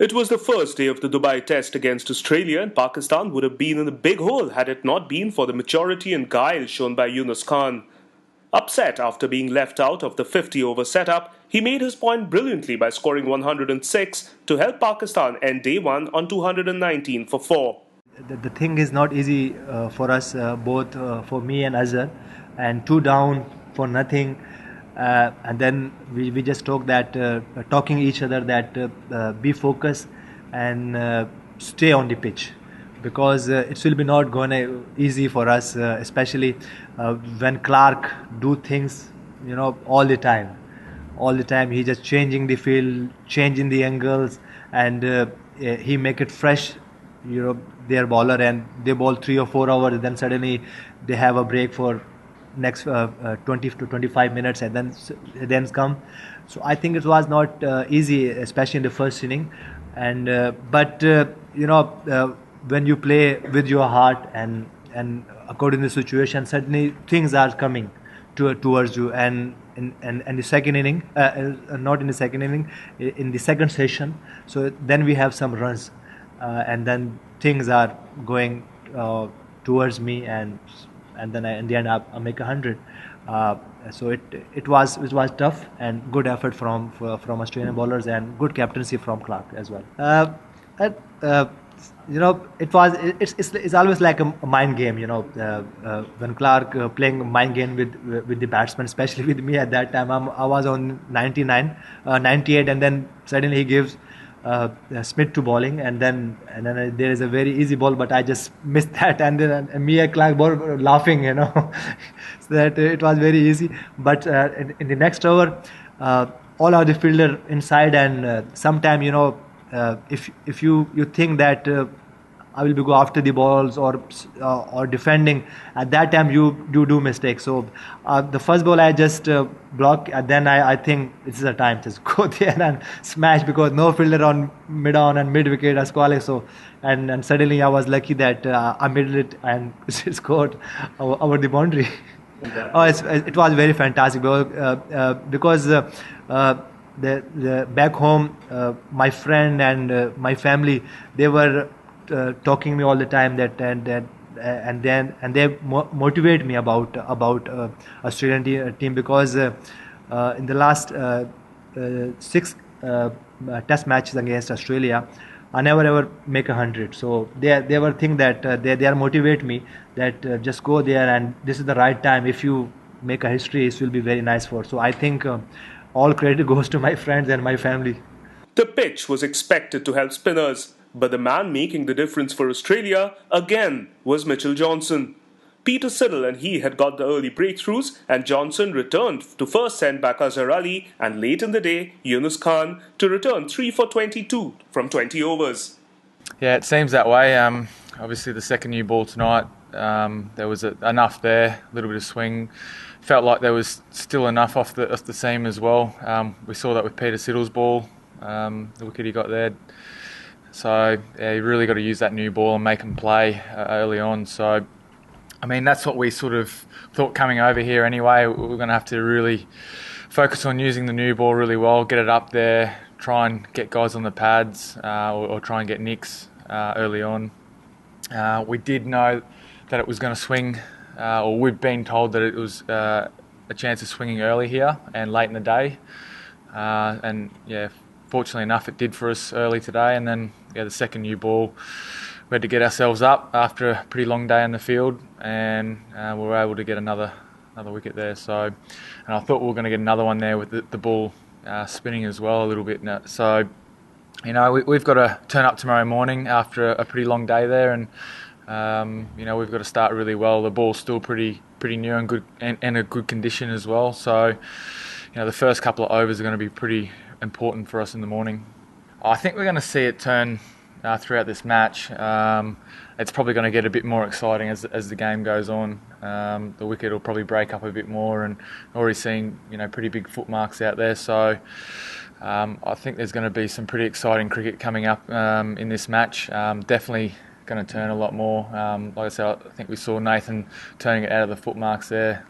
It was the first day of the Dubai Test against Australia, and Pakistan would have been in a big hole had it not been for the maturity and guile shown by Younis Khan. Upset after being left out of the 50-over setup, he made his point brilliantly by scoring 106 to help Pakistan end day one on 219 for 4. The thing is not easy for us, both for me and Azhar, and two down for nothing. And then we just talking each other that be focused and stay on the pitch, because it will be not going easy for us, especially when Clark do things all the time. All the time he just changing the field, changing the angles, and he make it fresh, their bowler, and they bowl 3 or 4 hours, then suddenly they have a break for next 20 to 25 minutes, and then come. So I think it was not easy, especially in the first inning. And but when you play with your heart and according to the situation, suddenly things are coming towards you. And in the second inning, not in the second inning, in the second session, so then we have some runs, and then things are going towards me, and then in the end I make 100. So it was tough, and good effort from Australian bowlers, and good captaincy from Clark as well. It's always like a mind game, when Clark playing mind game with the batsman, especially with me at that time. I was on 98, and then suddenly he gives Smith to bowling, and then there is a very easy ball, but I just missed that, and then me and Clark both laughing, so that it was very easy. But in the next over, all of the fielder inside, and sometime if you think that I will be go after the balls or defending, at that time you do mistakes. So the first ball I just block, and then I think this is a time just go there and smash, because no fielder on mid-on and mid-wicket as quality. So and suddenly I was lucky that I made it and scored over the boundary. Oh, it was very fantastic, because the back home, my friend and my family, they were talking me all the time and they motivate me about Australian team, because in the last 6 test matches against Australia, I never ever make 100. So they were think that they are motivate me that just go there, and this is the right time. If you make a history, it will be very nice for. So I think all credit goes to my friends and my family. The pitch was expected to help spinners, but the man making the difference for Australia again was Mitchell Johnson. Peter Siddle and he had got the early breakthroughs, and Johnson returned to first send back Azhar Ali, and late in the day, Younis Khan to return 3 for 22 from 20 overs. Yeah, it seems that way. Obviously, the second new ball tonight, there was enough there, a little bit of swing. Felt like there was still enough off the seam as well. We saw that with Peter Siddle's ball, the wicket he got there. So yeah, you really got to use that new ball and make them play early on. So, I mean, that's what we sort of thought coming over here anyway. We're going to have to really focus on using the new ball really well, get it up there, try and get guys on the pads, or try and get nicks early on. We did know that it was going to swing, or we'd been told that it was a chance of swinging early here and late in the day. And yeah, fortunately enough, it did for us early today. And then the second new ball, we had to get ourselves up after a pretty long day in the field, and we were able to get another wicket there. So, and I thought we were going to get another one there with the ball spinning as well a little bit. So, we've got to turn up tomorrow morning after a pretty long day there, and we've got to start really well. The ball's still pretty new and good, and a good condition as well. So, the first couple of overs are going to be pretty important for us in the morning. I think we're going to see it turn throughout this match. It's probably going to get a bit more exciting as the game goes on. The wicket will probably break up a bit more, and already seeing pretty big footmarks out there. So I think there's going to be some pretty exciting cricket coming up in this match. Definitely going to turn a lot more. Like I said, I think we saw Nathan turning it out of the footmarks there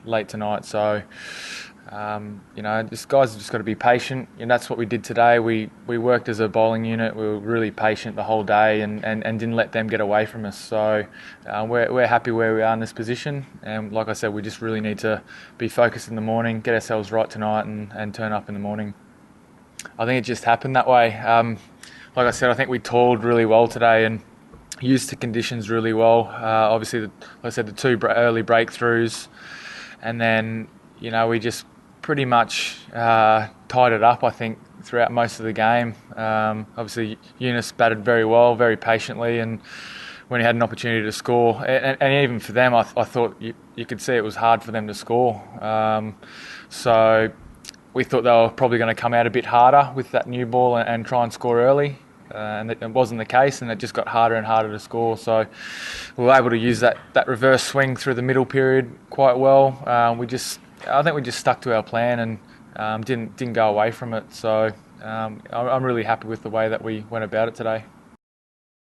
late tonight. So Just guys have just got to be patient, and that's what we did today. We worked as a bowling unit. We were really patient the whole day, and didn't let them get away from us. So we're happy where we are in this position, and like I said, we just really need to be focused in the morning, get ourselves right tonight, and turn up in the morning. I think it just happened that way. Like I said, I think we toiled really well today and used the conditions really well. Obviously, like I said, the two early breakthroughs, and then we just pretty much tied it up, I think, throughout most of the game. Obviously, Younis batted very well, very patiently, and when he had an opportunity to score, and even for them, I thought you could see it was hard for them to score. So we thought they were probably going to come out a bit harder with that new ball and try and score early. And it wasn't the case, and it just got harder and harder to score. So we were able to use that reverse swing through the middle period quite well. I think we just stuck to our plan and didn't go away from it. So I'm really happy with the way that we went about it today.